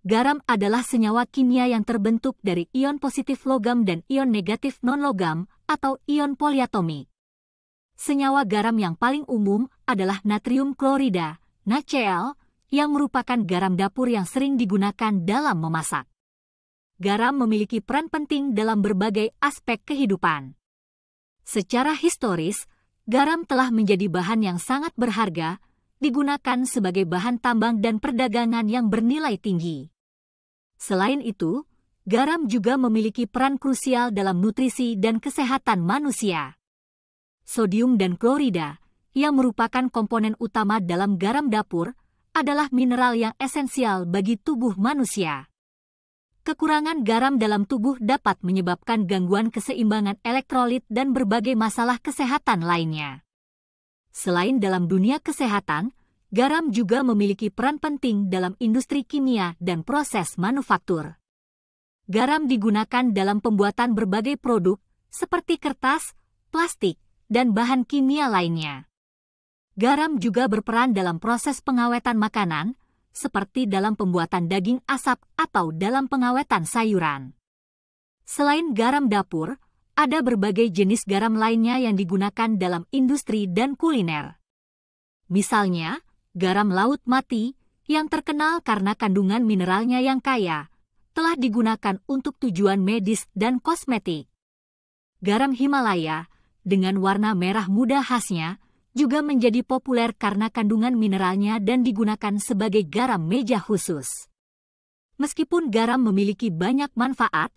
Garam adalah senyawa kimia yang terbentuk dari ion positif logam dan ion negatif non-logam atau ion poliatomik. Senyawa garam yang paling umum adalah natrium klorida, NaCl, yang merupakan garam dapur yang sering digunakan dalam memasak. Garam memiliki peran penting dalam berbagai aspek kehidupan. Secara historis, garam telah menjadi bahan yang sangat berharga, digunakan sebagai bahan tambang dan perdagangan yang bernilai tinggi. Selain itu, garam juga memiliki peran krusial dalam nutrisi dan kesehatan manusia. Sodium dan klorida, yang merupakan komponen utama dalam garam dapur, adalah mineral yang esensial bagi tubuh manusia. Kekurangan garam dalam tubuh dapat menyebabkan gangguan keseimbangan elektrolit dan berbagai masalah kesehatan lainnya. Selain dalam dunia kesehatan, garam juga memiliki peran penting dalam industri kimia dan proses manufaktur. Garam digunakan dalam pembuatan berbagai produk seperti kertas, plastik, dan bahan kimia lainnya. Garam juga berperan dalam proses pengawetan makanan, seperti dalam pembuatan daging asap atau dalam pengawetan sayuran. Selain garam dapur, ada berbagai jenis garam lainnya yang digunakan dalam industri dan kuliner. Misalnya, garam laut mati, yang terkenal karena kandungan mineralnya yang kaya, telah digunakan untuk tujuan medis dan kosmetik. Garam Himalaya, dengan warna merah muda khasnya, juga menjadi populer karena kandungan mineralnya dan digunakan sebagai garam meja khusus. Meskipun garam memiliki banyak manfaat,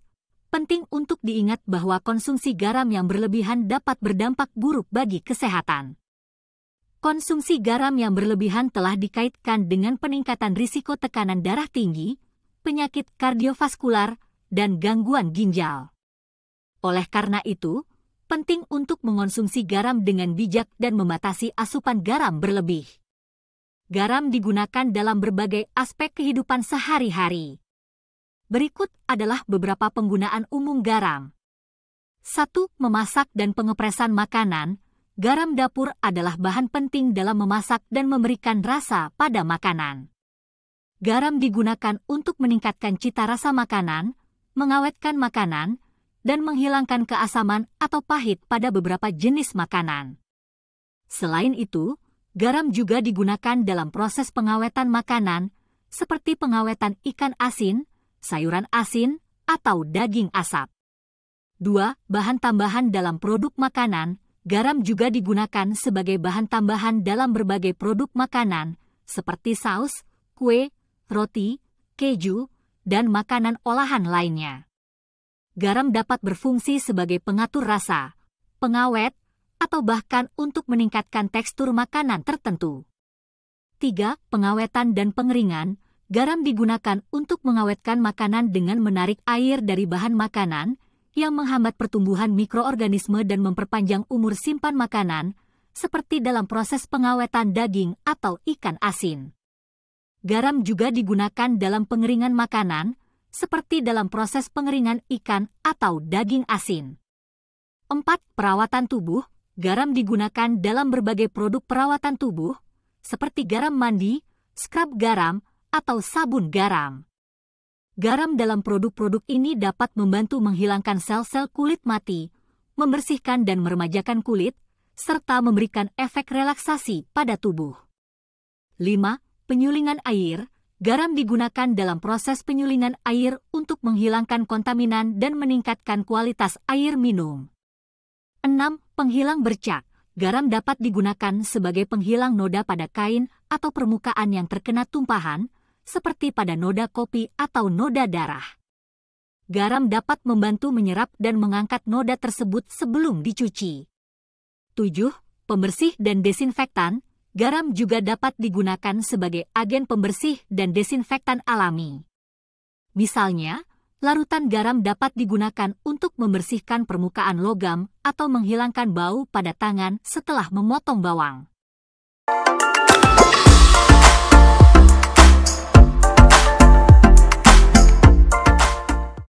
penting untuk diingat bahwa konsumsi garam yang berlebihan dapat berdampak buruk bagi kesehatan. Konsumsi garam yang berlebihan telah dikaitkan dengan peningkatan risiko tekanan darah tinggi, penyakit kardiovaskular, dan gangguan ginjal. Oleh karena itu, penting untuk mengonsumsi garam dengan bijak dan membatasi asupan garam berlebih. Garam digunakan dalam berbagai aspek kehidupan sehari-hari. Berikut adalah beberapa penggunaan umum garam. 1. Memasak dan pengepresan makanan. Garam dapur adalah bahan penting dalam memasak dan memberikan rasa pada makanan. Garam digunakan untuk meningkatkan cita rasa makanan, mengawetkan makanan, dan menghilangkan keasaman atau pahit pada beberapa jenis makanan. Selain itu, garam juga digunakan dalam proses pengawetan makanan, seperti pengawetan ikan asin, sayuran asin, atau daging asap. 2. Bahan tambahan dalam produk makanan. Garam juga digunakan sebagai bahan tambahan dalam berbagai produk makanan, seperti saus, kue, roti, keju, dan makanan olahan lainnya. Garam dapat berfungsi sebagai pengatur rasa, pengawet, atau bahkan untuk meningkatkan tekstur makanan tertentu. 3. Pengawetan dan pengeringan. Garam digunakan untuk mengawetkan makanan dengan menarik air dari bahan makanan, yang menghambat pertumbuhan mikroorganisme dan memperpanjang umur simpan makanan, seperti dalam proses pengawetan daging atau ikan asin. Garam juga digunakan dalam pengeringan makanan, seperti dalam proses pengeringan ikan atau daging asin. 4. Perawatan tubuh. Garam digunakan dalam berbagai produk perawatan tubuh, seperti garam mandi, scrub garam, atau sabun garam. Garam dalam produk-produk ini dapat membantu menghilangkan sel-sel kulit mati, membersihkan dan meremajakan kulit, serta memberikan efek relaksasi pada tubuh. 5. Penyulingan air. Garam digunakan dalam proses penyulingan air untuk menghilangkan kontaminan dan meningkatkan kualitas air minum. 6. Penghilang bercak. Garam dapat digunakan sebagai penghilang noda pada kain atau permukaan yang terkena tumpahan, seperti pada noda kopi atau noda darah. Garam dapat membantu menyerap dan mengangkat noda tersebut sebelum dicuci. 7. Pembersih dan desinfektan. Garam juga dapat digunakan sebagai agen pembersih dan desinfektan alami. Misalnya, larutan garam dapat digunakan untuk membersihkan permukaan logam atau menghilangkan bau pada tangan setelah memotong bawang.